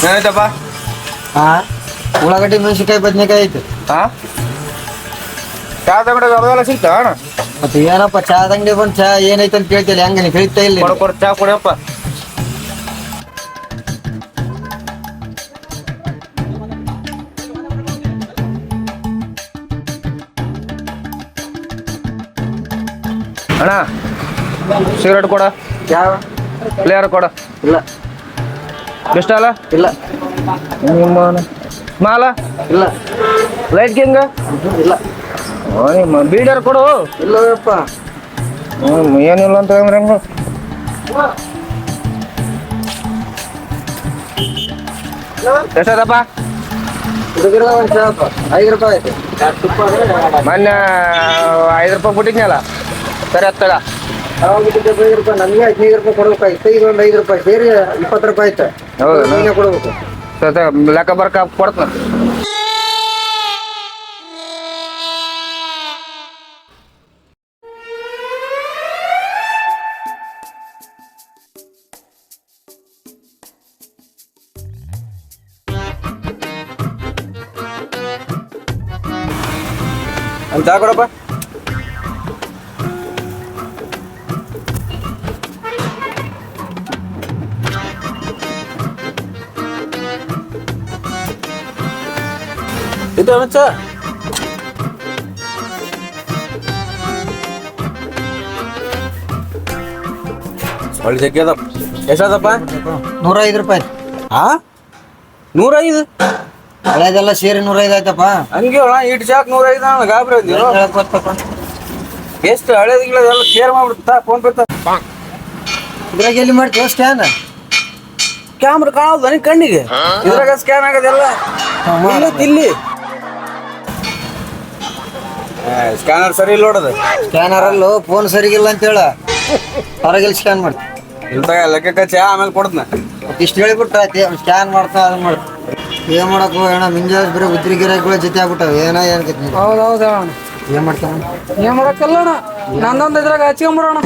ಏನಾಯ್ತಪ್ಪ? ಹಾ ಉಳ್ಳಾಗಡ್ಡಿ ಮೆಣಸಿನ್ಕಾಯಿ ಬದ್ನೆಕಾಯಿ ಐತೆ. ಹಾ ಚಾದ ಅಂಗಡಿ ಅವೆಲ್ಲ ಸಿಗ್ತಾ ಅಣ್ಣ? ಮತ್ತೆ ಏನಪ್ಪ ಚಾದ ಅಂಗಡಿ ಬಂದು ಚಾ ಏನೈತೆ ಅಂತ ಕೇಳ್ತಿಲ್ಲ, ಹೆಂಗ ನೀ ಕಳಿತಾ ಇಲ್ಲ? ಕೊಡ ಚಾ ಕೊಡಪ್ಪ. ಅಣ್ಣ ಸಿಗರೇಟ್ ಕೊಡ. ಯಾವ ಪ್ಲೇಯರ್ ಕೊಡ. ಇಲ್ಲ ಬೆಸ್ಟ್ ಅಲ್ಲ? ಇಲ್ಲ ಮಾಲ ಇಲ್ಲ ಲೈಟ್ ಕಿಂಗ್ ಇಲ್ಲ ಬೀಡರ್ ಕೊಡು. ಇಲ್ಲಪ್ಪ. ಏನಿಲ್ಲ ಅಂತ ಅಂದ್ರೆ ಹೆಂಗ? ಎಷ್ಟದಪ್ಪ? ಹುಡುಗರ ಒಂದು ಚಾಪ 5 ರೂಪಾಯಿ ಐತೆ. ಮೊನ್ನೆ 5 ರೂಪಾಯಿ ಕೊಟ್ಟಿದ್ನಲ್ಲ, ಸರಿ ಹತ್ತಗ ಅವಾಗ 5 ರೂಪಾಯಿ, ನಮಗೆ 15 ರೂಪಾಯಿ ಕೊಡ್ಬೇಕಾಯ್ತು. ಈಗ ಒಂದು 5 ರೂಪಾಯಿ ಸೇರಿ 20 ರೂಪಾಯಿ ಆಯ್ತು. ಹೌದಾ? ನೀನೇ ಕೊಡ್ಬೇಕು. ಲೆಕ್ಕ ಬರ್ಕ ಕೊಡ್ತಾನ. ಒಂದು ಚಾ ಕೊಡಪ್ಪ. ಇದು ಅನುಚ ಒಳ್ಳೆ ಜಗ್ಗಿ ಅದಪ್ಪ. ಎಷ್ಟದಪ್ಪ? 105 ರೂಪಾಯಿ. ಹಾ 105? ಹಳೆದೆಲ್ಲ ಸೇರಿ 105 ಆಯ್ತಪ್ಪ. ಹಂಗೆ ಇಟ್ಟು ಚಾಕ್ 105 ನಾನು ಗಾಬರಿ ಅಂದಿರು. ಎಷ್ಟು ಹಳೇದು ಗಿಳದೆಲ್ಲ ಕೇರ್ ಮಾಡ್ಬಿಡ್ತಾ ಫೋನ್ ಪೇ. ಇದ್ರಾಗ ಎಲ್ಲಿ ಮಾಡ್ತೀವಿ ಸ್ಕ್ಯಾನ್? ಕ್ಯಾಮ್ರಾ ಕಾಣೋದು ನನಗೆ ಕಣ್ಣಿಗೆ. ಇದ್ರಾಗ ಸ್ಕ್ಯಾನ್ ಆಗೋದೆಲ್ಲ ಇಲ್ಲಿ. ಸ್ಕ್ಯಾನರ್ ಸರಿ ಇಲ್ಲ ನೋಡೋದು. ಸ್ಕ್ಯಾನರ್ ಅಲ್ಲೂ ಫೋನ್ ಸರಿಗಿಲ್ಲ ಅಂತ ಹೇಳ ಹೊರಗೆಲ್ಲಿ ಸ್ಕ್ಯಾನ್ ಮಾಡ್ತೀವಿ. ಇಲ್ದಾಗ ಲೆಕ್ಕ ಕಚ್ಚಿ ಆಮೇಲೆ ಕೊಡ್ತನ. ಮತ್ತೆ ಇಷ್ಟು ಹೇಳಿಬಿಟ್ರೆ ಆಯ್ತು, ಸ್ಕ್ಯಾನ್ ಮಾಡ್ತಾ ಅದನ್ನ ಮಾಡ್ತೀವಿ. ಏನ್ ಮಾಡಕ್ ಹೋಗೋಣ, ಮಿಂಜಾಸ್ ಬರೀ ಉದ್ರಿ ಗಿರಾಕಿಗಳ ಜೊತೆ ಆಗ್ಬಿಟ್ಟವ. ಏನ್ಕೈತಿ? ಹೌದೌದ ಏನ್ ಮಾಡ್ತಾನ? ಏನ್ ಮಾಡಕ್ಕಲ್ಲ ಅಣ್ಣ, ನಂದೊಂದು ಇದ್ರಾಗ ಹಚ್ಕೊಂಬಿಡೋಣ.